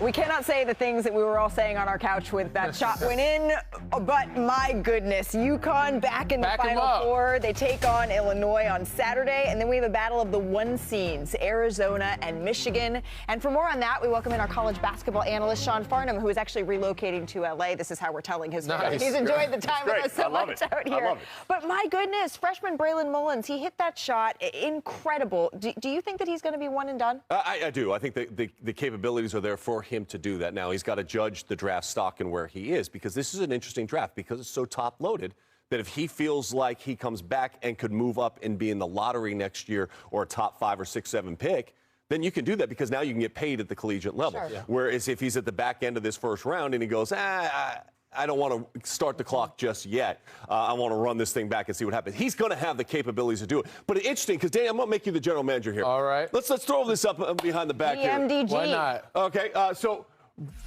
We cannot say the things that we were all saying on our couch with that shot went in, but my goodness, UConn back in the Final Four. They take on Illinois on Saturday, and then we have a battle of the one seeds, Arizona and Michigan. And for more on that, we welcome in our college basketball analyst, Sean Farnham, who is actually relocating to LA. This is how we're telling his story. He's enjoyed the time with us so much out here. But my goodness, freshman Braylon Mullins, he hit that shot. Incredible. Do you think that he's going to be one and done? I do. I think the capabilities are there for him to do that. Now, he's got to judge the draft stock and where he is, because this is an interesting draft because it's so top-loaded that if he feels like he comes back and could move up and be in the lottery next year or a top 5 or 6, 7 pick, then you can do that because now you can get paid at the collegiate level. Sure. Yeah. Whereas if he's at the back end of this first round and he goes, I don't want to start the clock just yet. I want to run this thing back and see what happens. He's going to have the capabilities to do it. But it's interesting because, Dan, I'm going to make you the general manager here. All right. Let's throw this up behind the back here. Why not? Okay, so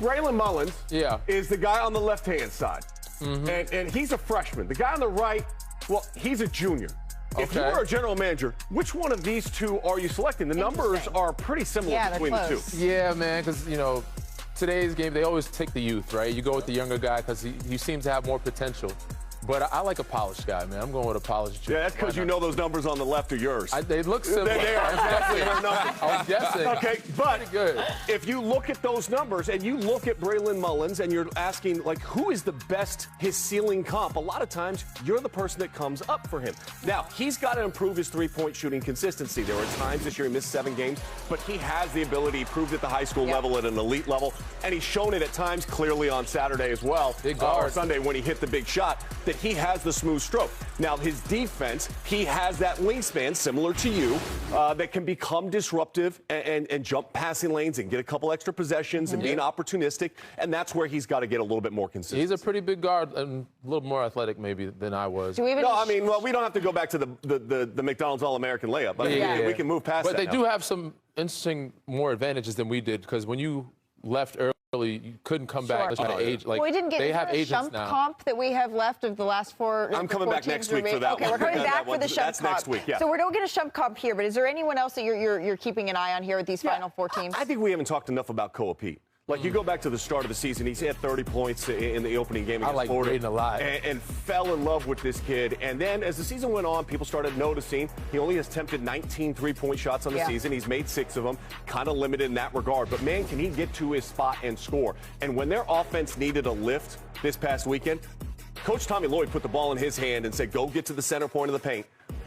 Braylon Mullins is the guy on the left-hand side. And he's a freshman. The guy on the right, well, he's a junior. If you were a general manager, which one of these two are you selecting? The numbers are pretty similar between the two. Yeah, man, because, you know, today's game, they always take the youth, right? You go with the younger guy because he seems to have more potential. But I like a polished guy, man. I'm going with a polished guy. Yeah, that's because you know those numbers on the left are yours. They look similar. They are. Exactly their numbers. I was guessing. Okay, but if you look at those numbers and you look at Braylon Mullins and you're asking, like, who is the best, his ceiling comp, a lot of times you're the person that comes up for him. Now, he's got to improve his three-point shooting consistency. There were times this year he missed 7 games, but he has the ability. He proved at the high school level, at an elite level, and he's shown it at times clearly on Saturday as well, or Sunday when he hit the big shot, that he has the smooth stroke. Now, his defense, he has that wingspan similar to you that can become disruptive and jump passing lanes and get a couple extra possessions and being opportunistic, and that's where he's got to get a little bit more consistent. He's a pretty big guard and a little more athletic maybe than I was. No, I mean, well, we don't have to go back to the McDonald's All-American layup, but we can move past that. But they do have some interesting more advantages than we did, because when you left early, you couldn't come back. Age, like, we didn't get they have agents shump now. Comp that we have left of the last 4. I'm coming back next week for that one. Okay, we're coming back for the shump That's comp. next week, yeah. So we don't get a shump comp here, but is there anyone else that you're keeping an eye on here with these Final Four teams? I think we haven't talked enough about Koa Pete. Like, you go back to the start of the season, he's had 30 points in the opening game against Florida. Braden a lot. And fell in love with this kid. And then as the season went on, people started noticing he only has attempted 19 three-point shots on the season. He's made 6 of them, kind of limited in that regard. But, man, can he get to his spot and score? And when their offense needed a lift this past weekend, Coach Tommy Lloyd put the ball in his hand and said, go get to the center point of the paint.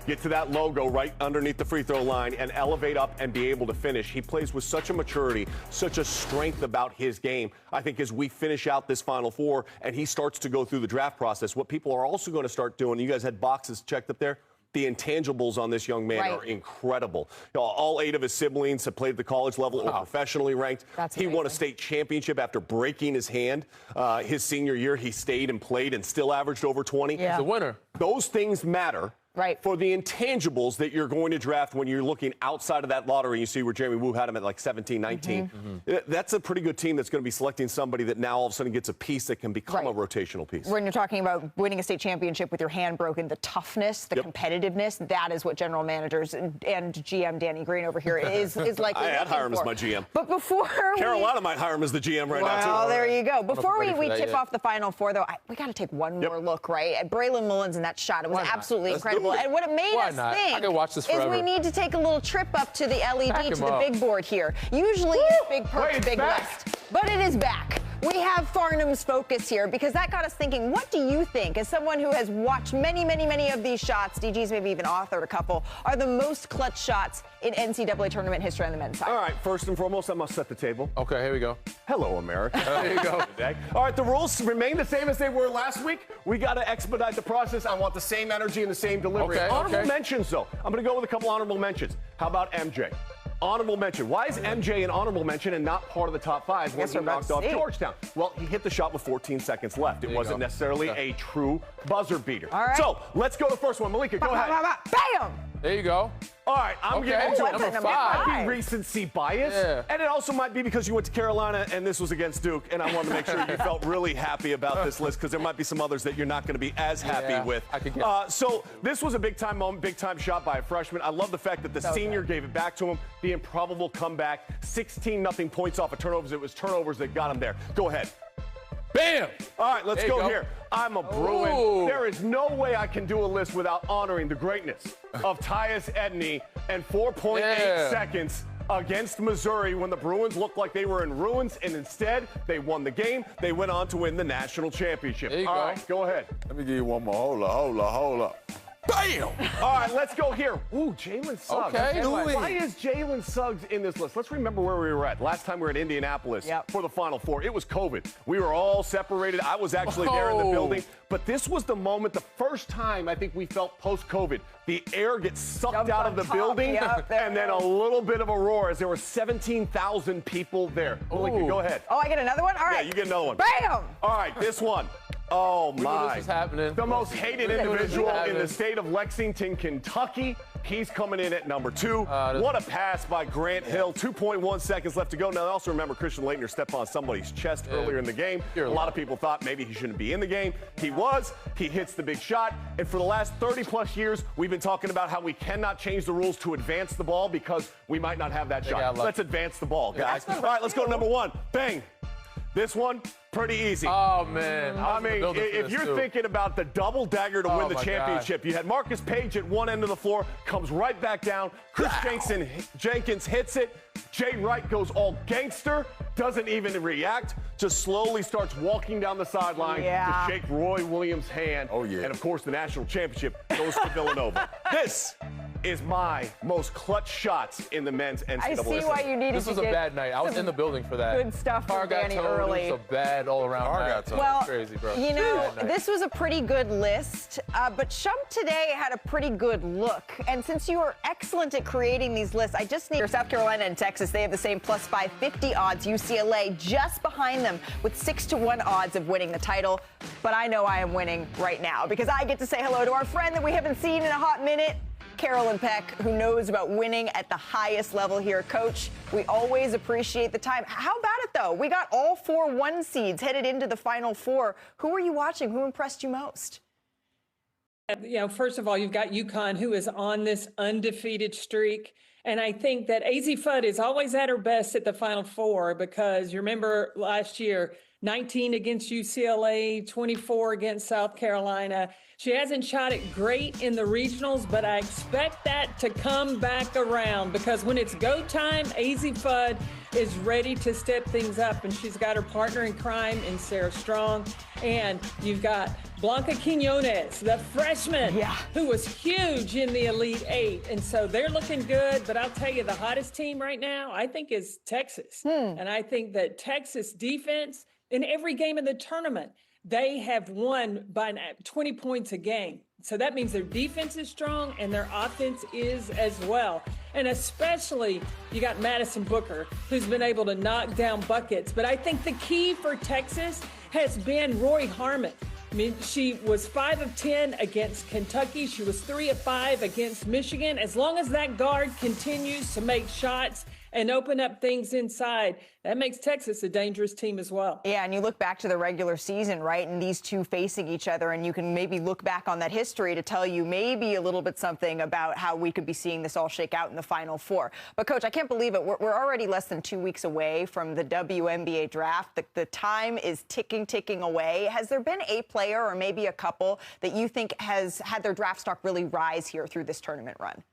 Get to that logo right underneath the free throw line and elevate up and be able to finish. He plays with such a maturity, such a strength about his game. I think as we finish out this Final Four and he starts to go through the draft process, what people are also going to start doing, you guys had boxes checked up there, the intangibles on this young man are incredible. You know, all 8 of his siblings have played at the college level or professionally ranked. He won a state championship after breaking his hand. His senior year, he stayed and played and still averaged over 20. He's a winner. Those things matter. For the intangibles that you're going to draft when you're looking outside of that lottery. You see where Jeremy Wu had him at like 17, 19. That's a pretty good team that's going to be selecting somebody that now all of a sudden gets a piece that can become a rotational piece. When you're talking about winning a state championship with your hand broken, the toughness, the competitiveness, that is what general managers and GM Danny Green over here is likely I'd hire him as my GM. But before Carolina might hire him as the GM now, too. Oh, there you go. Before we tip off the Final Four, though, we got to take one more look, right? At Braylon Mullins and that shot. It was absolutely incredible. And what it made us think I can watch this forever. is we need to take a little trip up to the LED, to the big board here. Usually it's Big Perch, Big West, but it is back. We have Farnham's focus here because that got us thinking, what do you think, as someone who has watched many, many, many of these shots, DG's maybe even authored a couple, are the most clutch shots in NCAA tournament history on the men's side? All right, first and foremost, I must set the table. Okay, here we go. Hello, America. There you go. All right, the rules remain the same as they were last week. We got to expedite the process. I want the same energy and the same delivery. Honorable mentions, though. I'm going to go with a couple honorable mentions. How about MJ? Honorable mention. Why is MJ an honorable mention and not part of the top 5 when he knocked off Georgetown? Well, he hit the shot with 14 seconds left. It wasn't necessarily a true buzzer beater. All right. So let's go to the first one. Malika, go ahead. Bam! There you go. All right, I'm getting into it. Number It might five. be recency bias, and it also might be because you went to Carolina and this was against Duke, and I wanted to make sure you felt really happy about this list because there might be some others that you're not going to be as happy with. I could get so this was a big-time moment, big-time shot by a freshman. I love the fact that the senior gave it back to him, the improbable comeback, 16-0 points off of turnovers. It was turnovers that got him there. Go ahead. Bam! All right, let's go here. I'm a Bruin. Ooh. There is no way I can do a list without honoring the greatness of Tyus Edney and 4.8 seconds against Missouri when the Bruins looked like they were in ruins, and instead they won the game. They went on to win the national championship. There you All go. right, go ahead. Let me give you one more. Hold up. Bam! All right, let's go here. Ooh, Jalen Suggs. Okay. Why is Jalen Suggs in this list? Let's remember where we were at. Last time we were at Indianapolis for the Final Four. It was COVID. We were all separated. I was actually there in the building. But this was the moment, the first time I think we felt post-COVID. The air gets sucked out of the building, and then a little bit of a roar as there were 17,000 people there. Malika, go ahead. Oh, I get another one? All right. Yeah, you get another one. Bam! All right, this one. Oh, my. This is happening. The most hated individual in the state of Lexington, Kentucky. He's coming in at number 2. What a pass by Grant Hill. 2.1 seconds left to go. Now, also remember, Christian Laettner stepped on somebody's chest earlier in the game. A lot of people thought maybe he shouldn't be in the game. He was. He hits the big shot. And for the last 30-plus years, we've been talking about how we cannot change the rules to advance the ball because we might not have that shot. Let's advance the ball, guys. All right, let's go to number 1. Bang. This one, pretty easy. Oh, man. I mean, if you're thinking about the double dagger to win the championship, you had Marcus Page at one end of the floor, comes right back down. Chris Jenkins hits it. Jay Wright goes all gangster, doesn't even react, just slowly starts walking down the sideline to shake Roy Williams' hand. Oh, yeah. And, of course, the national championship goes to Villanova. This is my most clutch shots in the men's NCAA. I see why you needed This was a bad night. I was in the building for that. Good stuff from Danny Hurley. It was a bad all-around night. Well, crazy, bro. You know, this was a pretty good list, but Shump today had a pretty good look. And since you are excellent at creating these lists, I just need South Carolina and Texas. They have the same plus 550 odds. UCLA just behind them with 6-1 odds of winning the title. But I know I am winning right now because I get to say hello to our friend that we haven't seen in a hot minute, Carolyn Peck, who knows about winning at the highest level here. Coach, we always appreciate the time. How about it, though? We got all 4 1 seeds headed into the Final Four. Who are you watching? Who impressed you most? You know, first of all, you've got UConn, who is on this undefeated streak. And I think that AZ Fudd is always at her best at the Final Four because you remember last year, 19 against UCLA, 24 against South Carolina. She hasn't shot it great in the regionals, but I expect that to come back around because when it's go time, AZ Fudd is ready to step things up, and she's got her partner in crime in Sarah Strong. And you've got Blanca Quinones, the freshman, who was huge in the Elite Eight. And so they're looking good, but I'll tell you, the hottest team right now, I think, is Texas. And I think that Texas defense, in every game in the tournament, they have won by 20 points a game. So that means their defense is strong and their offense is as well. And especially you got Madison Booker, who's been able to knock down buckets. But I think the key for Texas has been Roy Harmon. I mean, she was 5 of 10 against Kentucky. She was 3 of 5 against Michigan. As long as that guard continues to make shots and open up things inside, that makes Texas a dangerous team as well. Yeah, and you look back to the regular season, right, and these two facing each other, and you can maybe look back on that history to tell you maybe a little bit something about how we could be seeing this all shake out in the Final Four. But, Coach, I can't believe it. We're already less than 2 weeks away from the WNBA draft. The time is ticking away. Has there been a player or maybe a couple that you think has had their draft stock really rise here through this tournament run?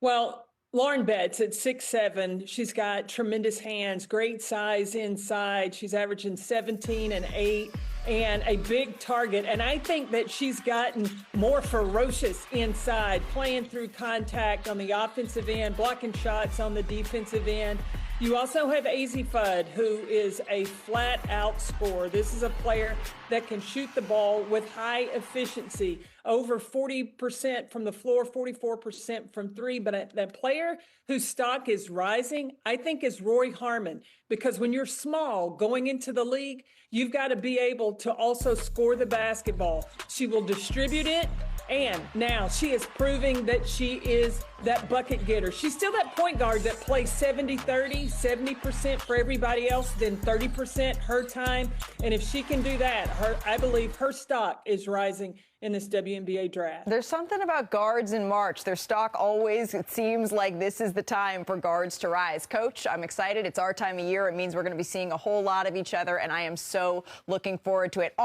Well, Lauren Betts at 6'7", she's got tremendous hands, great size inside. She's averaging 17 and 8 and a big target. And I think that she's gotten more ferocious inside, playing through contact on the offensive end, blocking shots on the defensive end. You also have AZ Fudd, who is a flat-out scorer. This is a player that can shoot the ball with high efficiency, over 40% from the floor, 44% from three. But that player whose stock is rising, I think, is Roy Harmon, because when you're small going into the league, you've got to be able to also score the basketball. She will distribute it, And now she is proving that she is that bucket getter. She's still that point guard that plays 70-30, 70% for everybody else, then 30% her time. And if she can do that, I believe her stock is rising in this WNBA draft. There's something about guards in March. Their stock always, it seems like this is the time for guards to rise. Coach, I'm excited. It's our time of year. It means we're going to be seeing a whole lot of each other, and I am so looking forward to it.